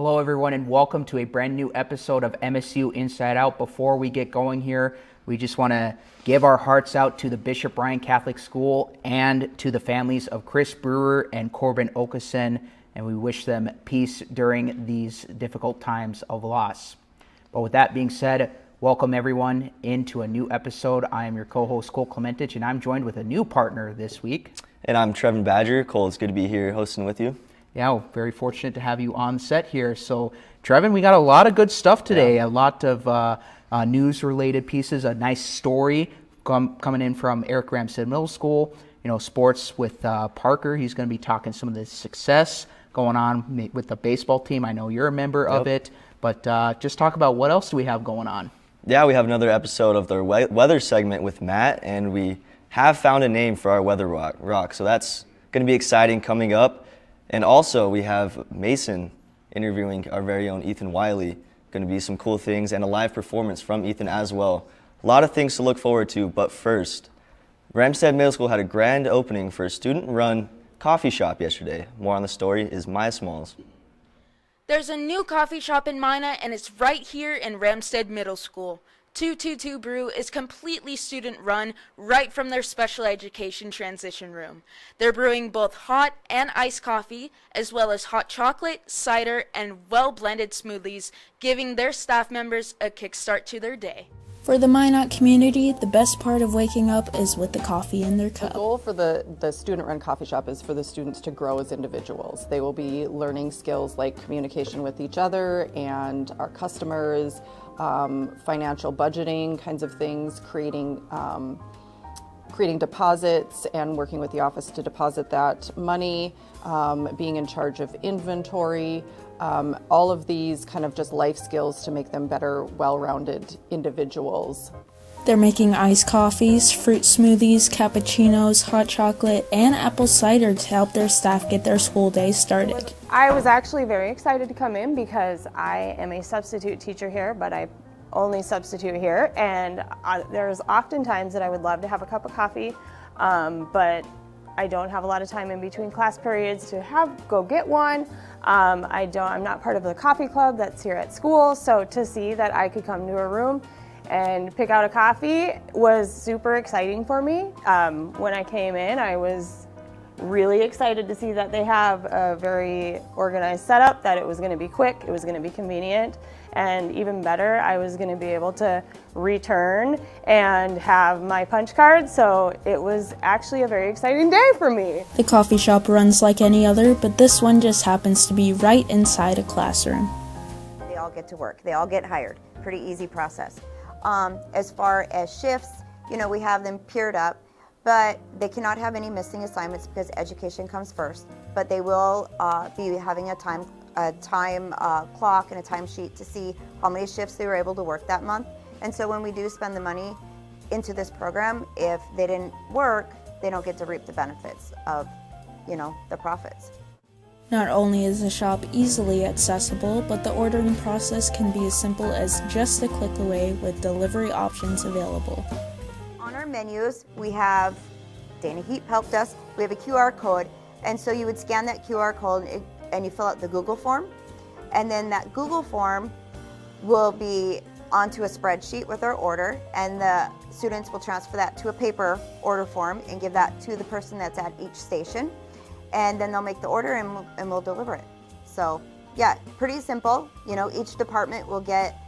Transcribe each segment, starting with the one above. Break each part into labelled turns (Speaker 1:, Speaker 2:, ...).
Speaker 1: Hello everyone and welcome to a brand new episode of MSU Inside Out. Before we get going here, we just want to give our hearts out to the Bishop Bryan Catholic School and to the families of Chris Brewer and Corbin Okeson, and we wish them peace during these difficult times of loss. But with that being said, welcome everyone into a new episode. I am your co-host Cole Clementich, and I'm joined with a new partner this week.
Speaker 2: And I'm Trevin Badger. Cole, it's good to be here hosting with you.
Speaker 1: Yeah, we're very fortunate to have you on set here. So, Trevin, we got a lot of good stuff today. A lot of news-related pieces, a nice story coming in from Eric Ramstead Middle School. You know, sports with Parker. He's going to be talking some of the success going on with the baseball team. I know you're a member of it, but just talk about what else do we have going on.
Speaker 2: Yeah, we have another episode of the weather segment with Matt, and we have found a name for our weather rock. So that's going to be exciting coming up. And also, we have Mason interviewing our very own Ethan Wiley. Going to be some cool things and a live performance from Ethan as well. A lot of things to look forward to, but first, Ramstead Middle School had a grand opening for a student-run coffee shop yesterday. More on the story is Maya Smalls.
Speaker 3: There's a new coffee shop in Mina, and it's right here in Ramstead Middle School. 222 Brew is completely student-run right from their special education transition room. They're brewing both hot and iced coffee, as well as hot chocolate, cider, and well-blended smoothies, giving their staff members a kickstart to their day.
Speaker 4: For the Minot community, the best part of waking up is with the coffee in their cup.
Speaker 5: The goal for the student-run coffee shop is for the students to grow as individuals. They will be learning skills like communication with each other and our customers, financial budgeting kinds of things, creating deposits and working with the office to deposit that money, being in charge of inventory, all of these kind of just life skills to make them better, well-rounded individuals.
Speaker 4: They're making iced coffees, fruit smoothies, cappuccinos, hot chocolate, and apple cider to help their staff get their school day started.
Speaker 6: I was actually very excited to come in because I am a substitute teacher here, but I only substitute here, and there's often times that I would love to have a cup of coffee, but I don't have a lot of time in between class periods to go get one. I'm not part of the coffee club that's here at school, so to see that I could come to a room and pick out a coffee was super exciting for me. When I came in, I was really excited to see that they have a very organized setup, that it was going to be quick, it was going to be convenient, and even better, I was going to be able to return and have my punch card, so it was actually a very exciting day for me.
Speaker 4: The coffee shop runs like any other, but this one just happens to be right inside a classroom.
Speaker 7: They all get to work, they all get hired. Pretty easy process. As far as shifts, we have them paired up, but they cannot have any missing assignments because education comes first. But they will be having a time clock and a timesheet to see how many shifts they were able to work that month. And so when we do spend the money into this program, if they didn't work, they don't get to reap the benefits of, the profits.
Speaker 4: Not only is the shop easily accessible, but the ordering process can be as simple as just a click away with delivery options available.
Speaker 7: On our menus, we have, Dana Heap helped us, we have a QR code, and so you would scan that QR code and you fill out the Google form, and then that Google form will be onto a spreadsheet with our order, and the students will transfer that to a paper order form and give that to the person that's at each station. And then they'll make the order and we'll deliver it. So yeah, pretty simple. Each department will get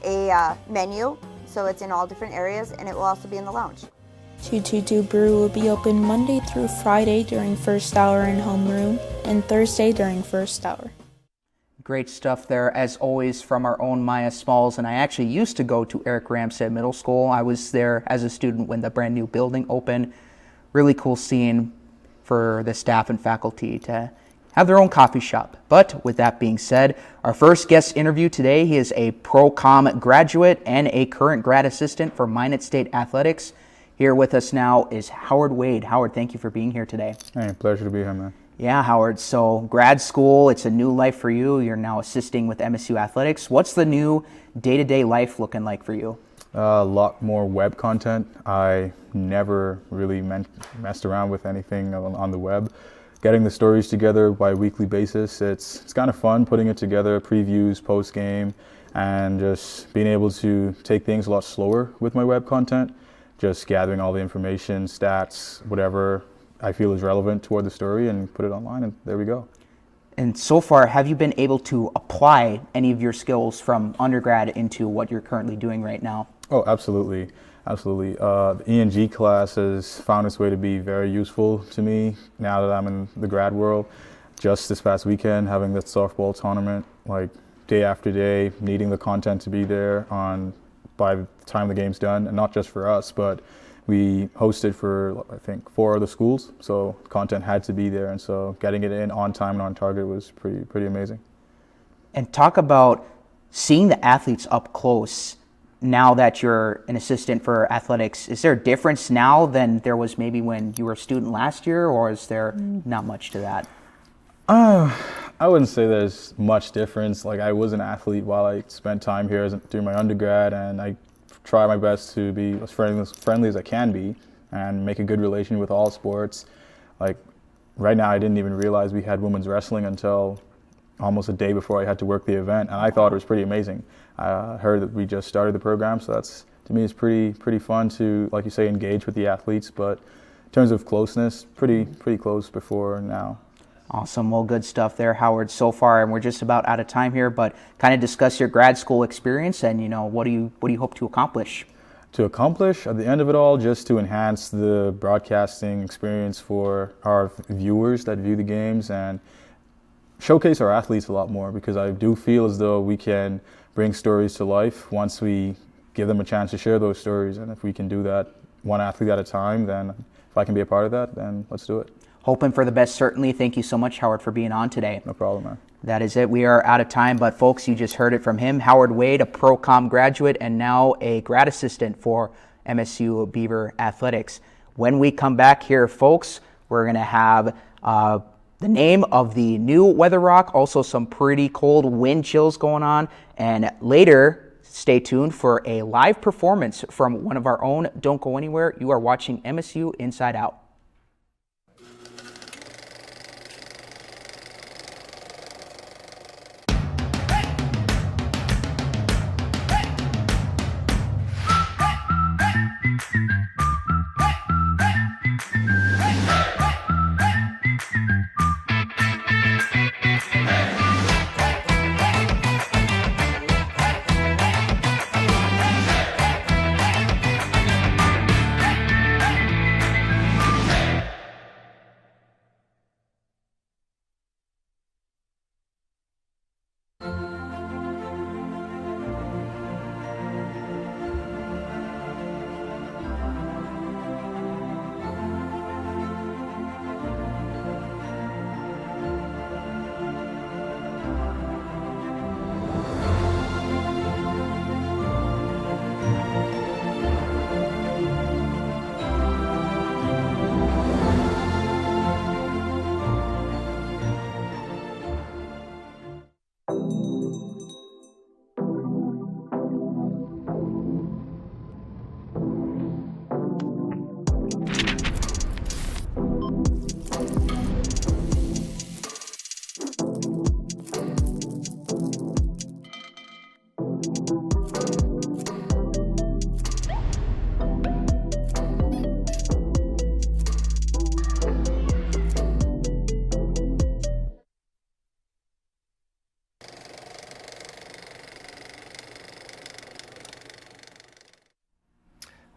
Speaker 7: a menu, so it's in all different areas, and it will also be in the lounge.
Speaker 4: 222 Brew will be open Monday through Friday during first hour in homeroom and Thursday during first hour.
Speaker 1: Great stuff there, as always, from our own Maya Smalls. And I actually used to go to Eric Ramstead Middle School. I was there as a student when the brand new building opened. Really cool scene for the staff and faculty to have their own coffee shop. But with that being said, our first guest interview today, he is a pro-com graduate and a current grad assistant for Minot State Athletics. Here with us now is Howard Wade. Howard, thank you for being here today.
Speaker 8: Hey, pleasure to be here, man.
Speaker 1: Yeah, Howard. So grad school, it's a new life for you. You're now assisting with MSU Athletics. What's the new day-to-day life looking like for you?
Speaker 8: A lot more web content. I never really messed around with anything on the web. getting the stories together by a weekly basis. It's kind of fun putting it together, previews, post game, and just being able to take things a lot slower with my web content, just gathering all the information, stats, whatever I feel is relevant toward the story, and put it online, and there we go.
Speaker 1: And so far, have you been able to apply any of your skills from undergrad into what you're currently doing right now?
Speaker 8: Oh, absolutely. Absolutely. The E&G class has found its way to be very useful to me now that I'm in the grad world. Just this past weekend, having that softball tournament, like day after day, needing the content to be there by the time the game's done, and not just for us, but we hosted for, I think, 4 other schools, so content had to be there, and so getting it in on time and on target was pretty amazing.
Speaker 1: And talk about seeing the athletes up close now that you're an assistant for athletics. Is there a difference now than there was maybe when you were a student last year, or is there not much to that?
Speaker 8: I wouldn't say there's much difference. Like, I was an athlete while I spent time here doing my undergrad, and I try my best to be as friendly as I can be and make a good relation with all sports. Like, right now, I didn't even realize we had women's wrestling until almost a day before I had to work the event, and I thought it was pretty amazing. I heard that we just started the program, so that's, to me, it's pretty fun to, like you say, engage with the athletes, but in terms of closeness, pretty close before and now.
Speaker 1: Awesome. Well, good stuff there, Howard, so far, and we're just about out of time here, but kind of discuss your grad school experience and, what do you hope to accomplish?
Speaker 8: To accomplish, at the end of it all, just to enhance the broadcasting experience for our viewers that view the games and showcase our athletes a lot more, because I do feel as though we can bring stories to life once we give them a chance to share those stories, and if we can do that one athlete at a time, then if I can be a part of that, then let's do it.
Speaker 1: Hoping for the best, certainly. Thank you so much, Howard, for being on today.
Speaker 8: No problem, man.
Speaker 1: That is it. We are out of time, but folks, you just heard it from him. Howard Wade, a pro-com graduate and now a grad assistant for MSU Beaver Athletics. When we come back here, folks, we're going to have the name of the new weather rock, also some pretty cold wind chills going on, and later, stay tuned for a live performance from one of our own. Don't go anywhere. You are watching MSU Inside Out.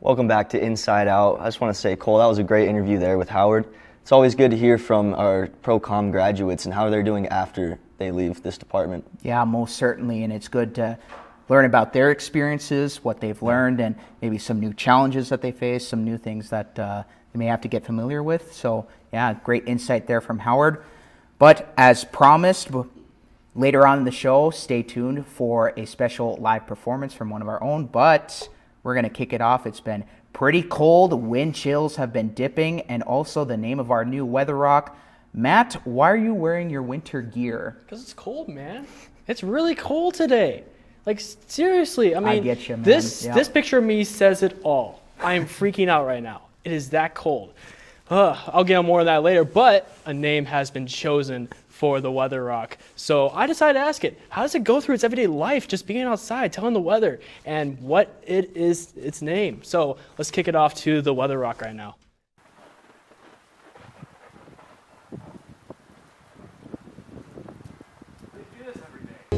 Speaker 2: Welcome back to Inside Out. I just want to say, Cole, that was a great interview there with Howard. It's always good to hear from our pro-com graduates and how they're doing after they leave this department.
Speaker 1: Yeah, most certainly, and it's good to learn about their experiences, what they've learned, and maybe some new challenges that they face, some new things that they may have to get familiar with. So, yeah, great insight there from Howard. But as promised, later on in the show, stay tuned for a special live performance from one of our own, but we're going to kick it off. It's been pretty cold. Wind chills have been dipping, and also the name of our new weather rock. Matt, why are you wearing your winter gear?
Speaker 9: Because it's cold, man. It's really cold today. Like, seriously, I mean,
Speaker 1: I get you, man.
Speaker 9: This
Speaker 1: Yeah.
Speaker 9: picture of me says it all. I am freaking out right now. It is that cold. I'll get on more on that later, but a name has been chosen for the Weather Rock. So I decided to ask it, how does it go through its everyday life just being outside, telling the weather, and what it is its name? So let's kick it off to the Weather Rock right now.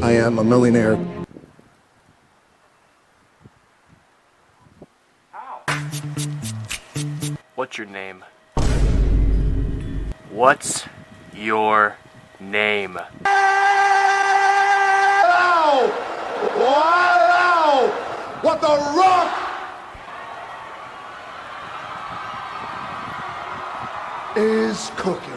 Speaker 10: I am a millionaire.
Speaker 9: What's your name? What's your name?
Speaker 10: Wow! Wow! What the Rock is cooking.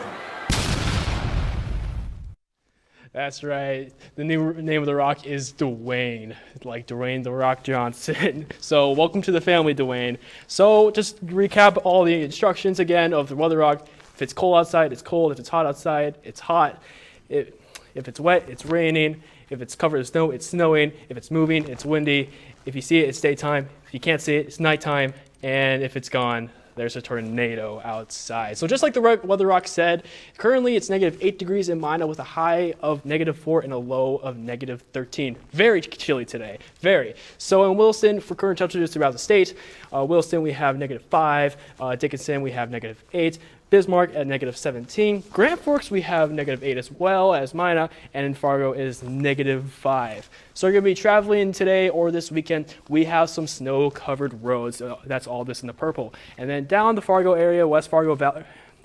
Speaker 9: That's right. The new name of the Rock is Dwayne, like Dwayne The Rock Johnson. So welcome to the family, Dwayne. So just recap all the instructions again of the Weather Rock. If it's cold outside, it's cold. If it's hot outside, it's hot. If it's wet, it's raining. If it's covered in snow, it's snowing. If it's moving, it's windy. If you see it, it's daytime. If you can't see it, it's nighttime. And if it's gone, there's a tornado outside. So just like the Weather Rock said, currently it's -8 degrees in Minot with a high of -4 and a low of -13. Very chilly today, very. So in Williston, for current temperatures throughout the state, Williston we have -5, Dickinson we have -8, Bismarck at -17. Grand Forks we have -8 as well as Minot, and in Fargo is -5. So you're going to be traveling today or this weekend. We have some snow-covered roads. That's all this in the purple. And then down the Fargo area, West Fargo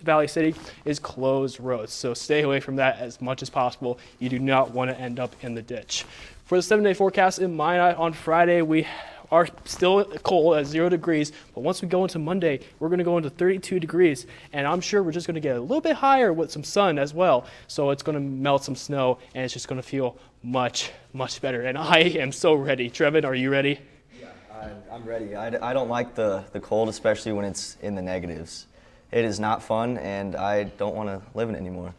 Speaker 9: Valley City is closed roads. So stay away from that as much as possible. You do not want to end up in the ditch. For the 7-day forecast in Minot on Friday, we are still cold at 0 degrees, but once we go into Monday, we're going to go into 32 degrees, and I'm sure we're just going to get a little bit higher with some sun as well, so it's going to melt some snow, and it's just going to feel much, much better, and I am so ready. Trevin, are you ready?
Speaker 2: Yeah, I'm ready. I don't like the cold, especially when it's in the negatives. It is not fun, and I don't want to live in it anymore.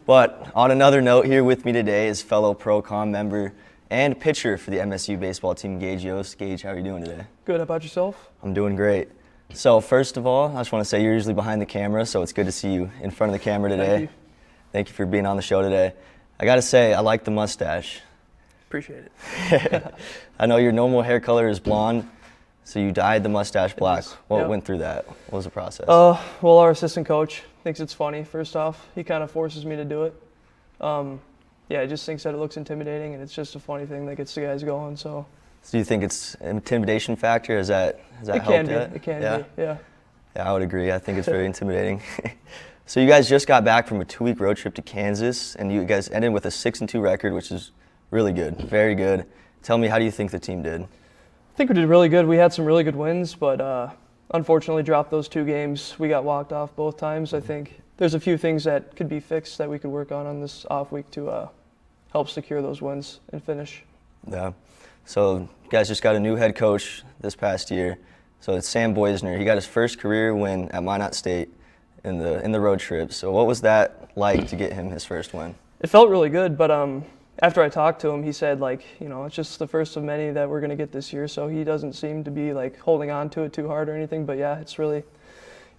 Speaker 2: But on another note, here with me today is fellow Pro-Com member and pitcher for the MSU baseball team, Gage Yost. Gage, how are you doing today?
Speaker 11: Good. How about yourself?
Speaker 2: I'm doing great. So first of all, I just want to say you're usually behind the camera, so it's good to see you in front of the camera today.
Speaker 11: Thank you.
Speaker 2: Thank you for being on the show today. I got to say, I like the mustache.
Speaker 11: Appreciate it.
Speaker 2: I know your normal hair color is blonde, so you dyed the mustache black. What
Speaker 11: Yep.
Speaker 2: went through that? What was the process?
Speaker 11: Well, our assistant coach thinks it's funny, first off. He kind of forces me to do it. Yeah, he just thinks that it looks intimidating, and it's just a funny thing that gets the guys going, so.
Speaker 2: So do you think it's an intimidation factor? Has that helped yet?
Speaker 11: It can be, yeah.
Speaker 2: Yeah, I would agree. I think it's very intimidating. So you guys just got back from a 2-week road trip to Kansas, and you guys ended with a 6-2 record, which is really good, very good. Tell me, how do you think the team did?
Speaker 11: I think we did really good. We had some really good wins, but unfortunately dropped those 2 games. We got walked off both times. I think there's a few things that could be fixed that we could work on this off week to help secure those wins and finish.
Speaker 2: Yeah. So you guys just got a new head coach this past year. So it's Sam Boisner. He got his first career win at Minot State in the road trip. So what was that like to get him his first win?
Speaker 11: It felt really good, but after I talked to him, he said, like, you know, it's just the first of many that we're going to get this year, so he doesn't seem to be, like, holding on to it too hard or anything. But, yeah, it's really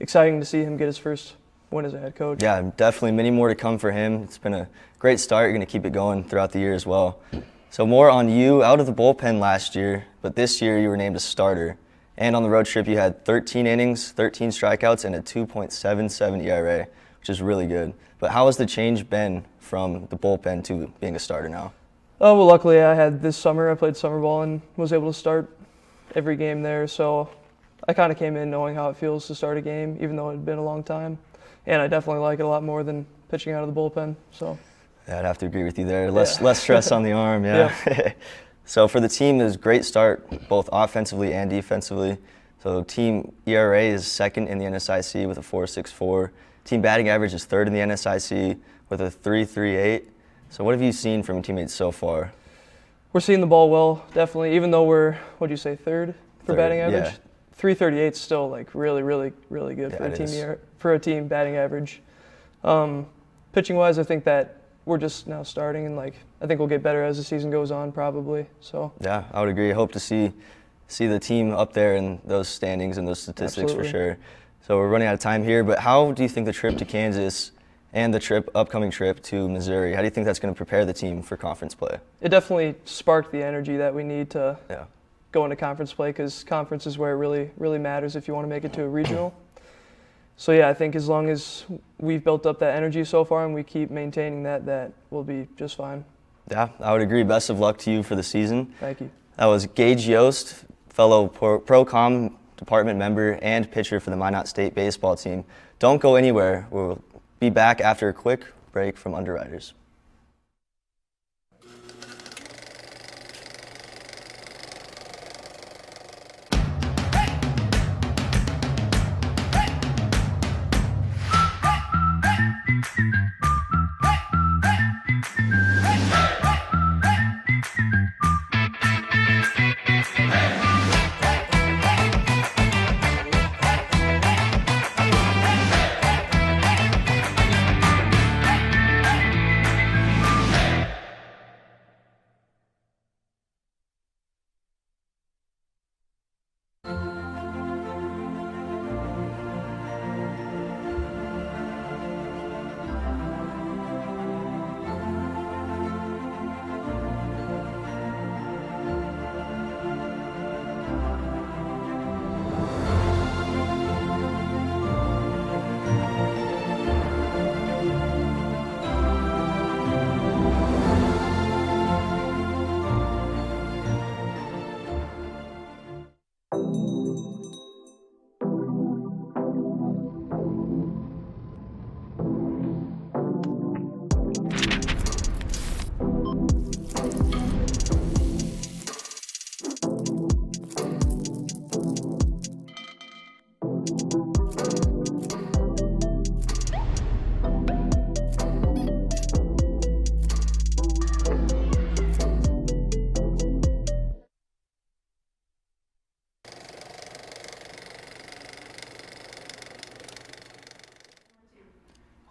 Speaker 11: exciting to see him get his first win as a head coach.
Speaker 2: Yeah, definitely many more to come for him. It's been a great start. You're going to keep it going throughout the year as well. So more on you. Out of the bullpen last year, but this year you were named a starter. And on the road trip, you had 13 innings, 13 strikeouts, and a 2.77 ERA, which is really good. But how has the change been from the bullpen to being a starter now?
Speaker 11: Oh, well, luckily I played summer ball and was able to start every game there. So I kind of came in knowing how it feels to start a game, even though it had been a long time. And I definitely like it a lot more than pitching out of the bullpen. So
Speaker 2: Yeah, I'd have to agree with you there. Less stress on the arm, yeah. So for the team, it was a great start, both offensively and defensively. So team ERA is second in the NSIC with a 4.64. Team batting average is third in the NSIC with a 3.38. So what have you seen from your teammates so far?
Speaker 11: We're seeing the ball well, definitely. Even though we're, what'd you say, third for batting average?
Speaker 2: Yeah.
Speaker 11: 3.38 is still like really, really, really good for a team batting average. Pitching wise, I think that we're just now starting, and like I think we'll get better as the season goes on, probably. So
Speaker 2: yeah, I would agree. I hope to see the team up there in those standings and those statistics. Absolutely. For sure. So we're running out of time here, but how do you think the trip to Kansas and the upcoming trip to Missouri, how do you think that's going to prepare the team for conference play?
Speaker 11: It definitely sparked the energy that we need to go into conference play, because conference is where it really matters if you want to make it to a regional. So yeah, I think as long as we've built up that energy so far and we keep maintaining that we'll be just fine.
Speaker 2: Yeah, I would agree. Best of luck to you for the season.
Speaker 11: Thank you.
Speaker 2: That was Gage Yost, fellow Pro-Com department member and pitcher for the Minot State baseball team. Don't go anywhere. We'll be back after a quick break from Underwriters.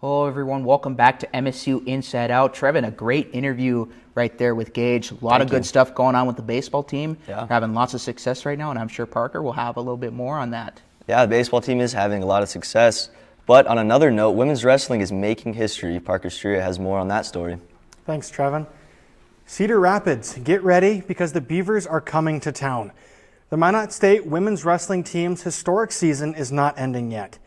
Speaker 1: Hello, everyone. Welcome back to MSU Inside Out. Trevin, a great interview right there with Gage. A lot of good stuff going on with the baseball team.
Speaker 2: Yeah.
Speaker 1: We're having lots of success right now, and I'm sure Parker will have a little bit more on that.
Speaker 2: Yeah, the baseball team is having a lot of success. But on another note, women's wrestling is making history. Parker Stria has more on that story.
Speaker 12: Thanks, Trevin. Cedar Rapids, get ready because the Beavers are coming to town. The Minot State women's wrestling team's historic season is not ending yet.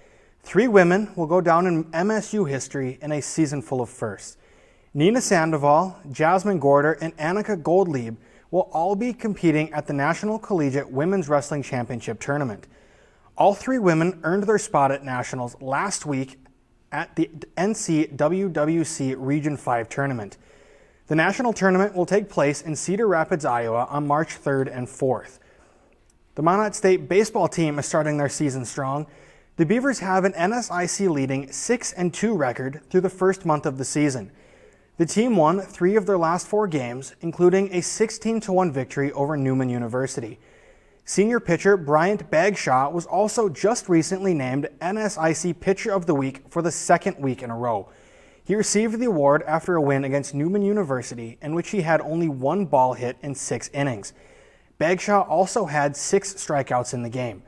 Speaker 12: 3 women will go down in MSU history in a season full of firsts. Nina Sandoval, Jasmine Gorder, and Annika Goldlieb will all be competing at the National Collegiate Women's Wrestling Championship Tournament. All 3 women earned their spot at Nationals last week at the NCWWC Region 5 tournament. The national tournament will take place in Cedar Rapids, Iowa on March 3rd and 4th. The Minot State baseball team is starting their season strong. The Beavers have an NSIC leading 6-2 record through the first month of the season. The team won 3 of their last 4 games, including a 16-1 victory over Newman University. Senior pitcher Bryant Bagshaw was also just recently named NSIC Pitcher of the Week for the 2nd week in a row. He received the award after a win against Newman University, in which he had only 1 ball hit in 6 innings. Bagshaw also had 6 strikeouts in the game.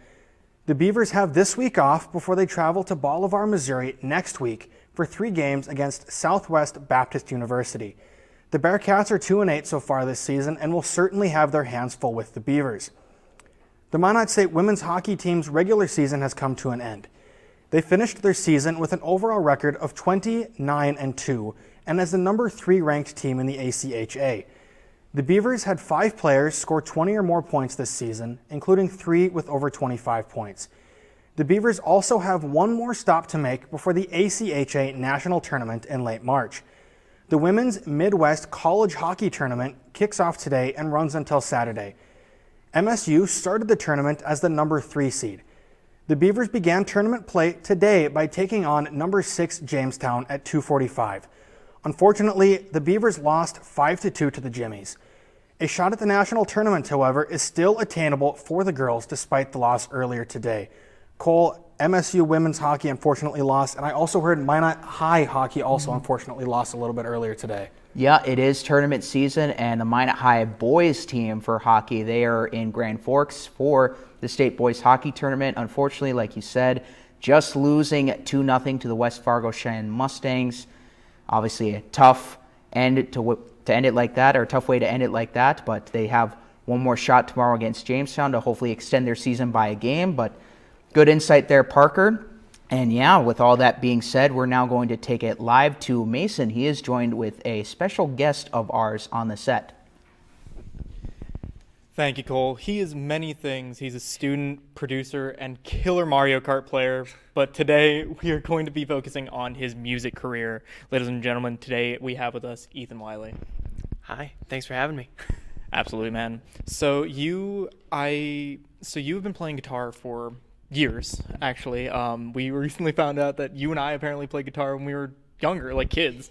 Speaker 12: The Beavers have this week off before they travel to Bolivar, Missouri next week for 3 games against Southwest Baptist University. The Bearcats are 2-8 so far this season and will certainly have their hands full with the Beavers. The Minot State women's hockey team's regular season has come to an end. They finished their season with an overall record of 29-2 and as the number 3 ranked team in the ACHA. The Beavers had 5 players score 20 or more points this season, including 3 with over 25 points. The Beavers also have 1 more stop to make before the ACHA National Tournament in late March. The Women's Midwest College Hockey Tournament kicks off today and runs until Saturday. MSU started the tournament as the number 3 seed. The Beavers began tournament play today by taking on number 6 Jamestown at 2:45. Unfortunately, the Beavers lost 5-2 to the Jimmies. A shot at the national tournament, however, is still attainable for the girls despite the loss earlier today. Cole, MSU women's hockey unfortunately lost, and I also heard Minot High hockey also unfortunately lost a little bit earlier today.
Speaker 1: Yeah, it is tournament season, and the Minot High boys team for hockey, they are in Grand Forks for the state boys hockey tournament. Unfortunately, like you said, just losing 2-0 to the West Fargo Cheyenne Mustangs. Obviously a tough end to end it like that, or a tough way to end it like that, but they have one more shot tomorrow against Jamestown to hopefully extend their season by a game. But good insight there, Parker. And yeah, with all that being said, we're now going to take it live to Mason. He is joined with a special guest of ours on the set.
Speaker 13: Thank you, Cole. He is many things. He's a student, producer, and killer Mario Kart player. But today we are going to be focusing on his music career. Ladies and gentlemen, today we have with us Ethan Wiley.
Speaker 14: Hi, thanks for having me.
Speaker 13: Absolutely, man. So you've been playing guitar for years, actually. We recently found out that you and I apparently played guitar when we were younger, like kids.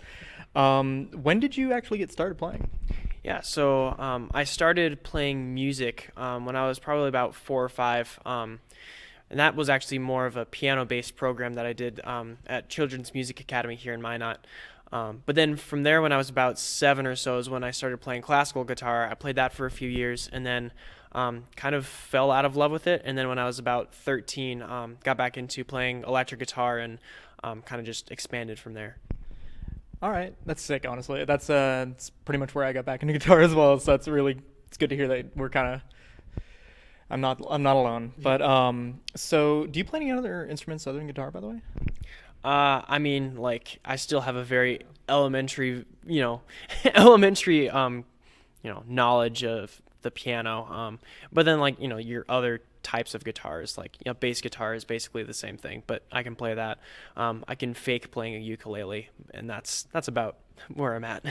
Speaker 13: When did you actually get started playing?
Speaker 14: Yeah, so I started playing music when I was probably about 4 or 5, and that was actually more of a piano-based program that I did at Children's Music Academy here in Minot. But then from there, when I was about 7 or so, is when I started playing classical guitar. I played that for a few years, and then kind of fell out of love with it. And then when I was about 13, got back into playing electric guitar and kind of just expanded from there.
Speaker 13: All right, that's sick. Honestly, that's pretty much where I got back into guitar as well. So it's good to hear that we're kind of. I'm not alone. But so do you play any other instruments other than guitar, by the way?
Speaker 14: I mean, like, I still have a very elementary knowledge of the piano. But then, like, your other types of guitars, like, bass guitar is basically the same thing, but I can play that. I can fake playing a ukulele, and that's about where I'm at.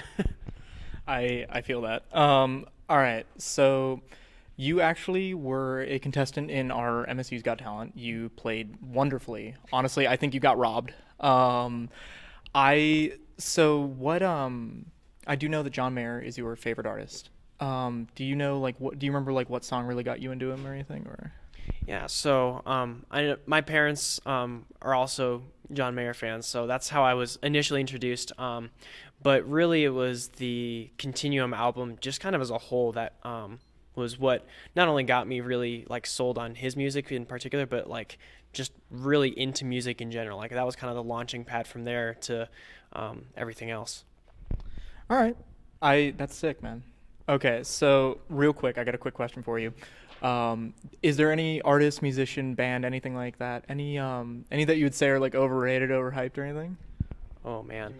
Speaker 13: I feel that. All right, so you actually were a contestant in our MSU's Got Talent. You played wonderfully. Honestly, I think you got robbed. I do know that John Mayer is your favorite artist. Do you remember what song really got you into him or anything, or?
Speaker 14: Yeah, so my parents are also John Mayer fans, so that's how I was initially introduced. But really, it was the Continuum album, just kind of as a whole, that was what not only got me really like sold on his music in particular, but like just really into music in general. Like that was kind of the launching pad from there to everything else.
Speaker 13: All right, that's sick, man. Okay, so real quick, I got a quick question for you. Is there any artist, musician, band, anything like that? Any that you would say are like overrated, overhyped, or anything?
Speaker 14: Oh man,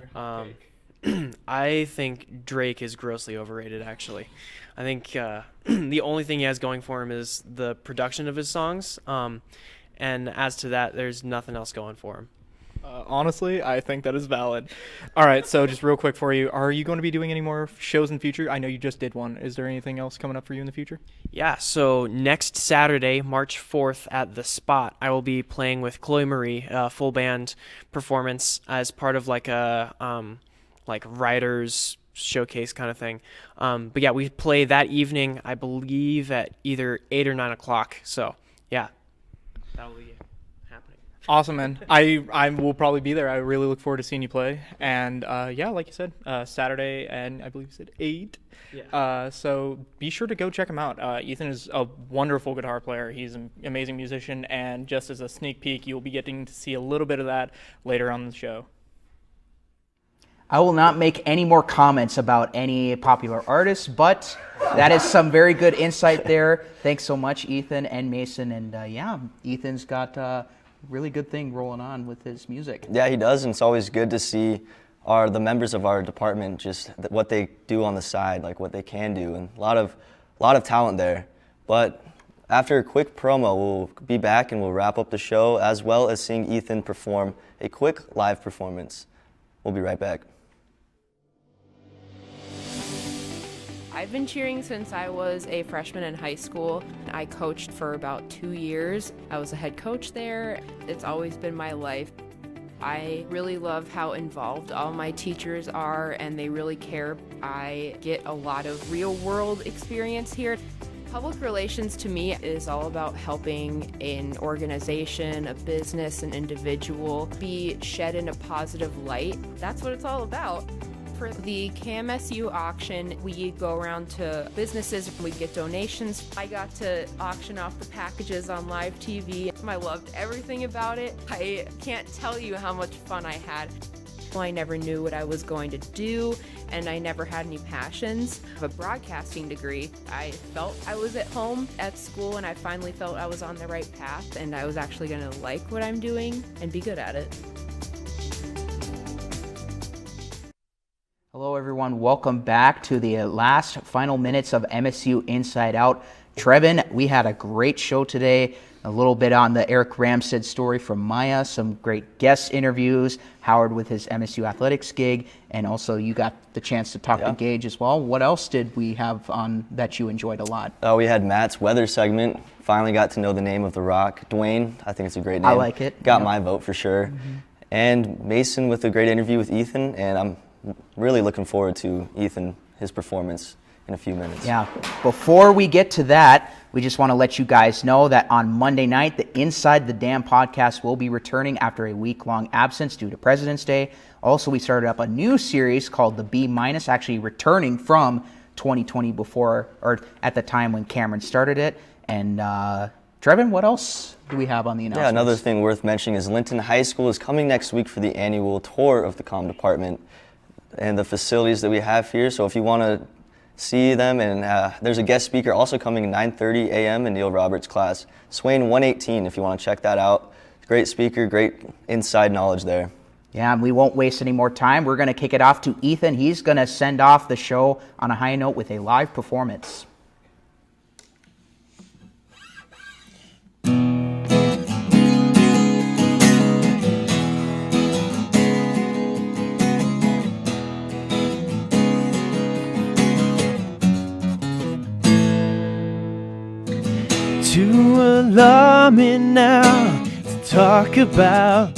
Speaker 14: I think Drake is grossly overrated. Actually, I think the only thing he has going for him is the production of his songs, and as to that, there's nothing else going for him.
Speaker 13: Honestly, I think that is valid. All right, so just real quick for you, are you going to be doing any more shows in the future? I know you just did one. Is there anything else coming up for you in the future?
Speaker 14: Yeah, so next Saturday, March 4th at The Spot, I will be playing with Chloe Marie, a full band performance as part of like a writers showcase kind of thing. But yeah, we play that evening, I believe, at either 8 or 9 o'clock. So yeah, that will be happening.
Speaker 13: Awesome, man. I will probably be there. I really look forward to seeing you play. And yeah, like you said, Saturday, and I believe you said 8. Yeah. So be sure to go check him out. Ethan is a wonderful guitar player. He's an amazing musician, and just as a sneak peek, you'll be getting to see a little bit of that later on in the show.
Speaker 1: I will not make any more comments about any popular artists, but that is some very good insight there. Thanks so much, Ethan and Mason. And yeah, Ethan's got a really good thing rolling on with his music.
Speaker 2: Yeah, he does, and it's always good to see the members of our department, just what they do on the side, like what they can do, and a lot of talent there. But after a quick promo, we'll be back and we'll wrap up the show, as well as seeing Ethan perform a quick live performance. We'll be right back.
Speaker 15: I've been cheering since I was a freshman in high school. I coached for about 2 years. I was a head coach there. It's always been my life. I really love how involved all my teachers are, and they really care. I get a lot of real-world experience here. Public relations to me is all about helping an organization, a business, an individual be shed in a positive light. That's what it's all about. For the KMSU auction, we go around to businesses, we get donations. I got to auction off the packages on live TV. I loved everything about it. I can't tell you how much fun I had. I never knew what I was going to do, and I never had any passions. I have a broadcasting degree. I felt I was at home at school, and I finally felt I was on the right path, and I was actually going to like what I'm doing and be good at it.
Speaker 1: Hello, everyone. Welcome back to the last final minutes of MSU Inside Out. Trevin, we had a great show today. A little bit on the Eric Ramstead story from Maya, some great guest interviews, Howard with his MSU athletics gig, and also you got the chance to talk to Gage as well. What else did we have on that you enjoyed a lot?
Speaker 2: We had Matt's weather segment. Finally got to know the name of the rock. Dwayne, I think it's a great name.
Speaker 1: I like it.
Speaker 2: Got my vote for sure. And Mason with a great interview with Ethan, and I'm really looking forward to Ethan, his performance in a few minutes.
Speaker 1: Yeah. Before we get to that, we just want to let you guys know that on Monday night, the Inside the Dam podcast will be returning after a week-long absence due to President's Day. Also, we started up a new series called the B-, actually returning from 2020 before, or at the time when Cameron started it. And Trevin, what else do we have on the announcements?
Speaker 2: Yeah, another thing worth mentioning is Linton High School is coming next week for the annual tour of the comm department and the facilities that we have here. So if you want to see them, and there's a guest speaker also coming at 9:30 a.m. in Neil Roberts' class. Swain 118, if you want to check that out. Great speaker, great inside knowledge there.
Speaker 1: Yeah, and we won't waste any more time. We're going to kick it off to Ethan. He's going to send off the show on a high note with a live performance.
Speaker 16: Too alarming now to talk about.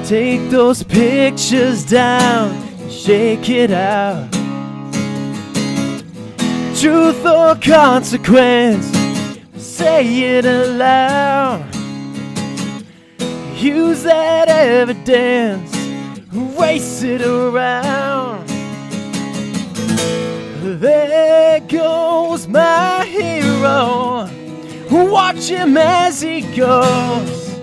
Speaker 16: Take those pictures down, shake it out. Truth or consequence, say it aloud. Use that evidence, race it around. There goes my hero, watch him as he goes.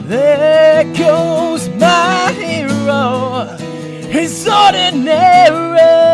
Speaker 16: There goes my hero, he's ordinary.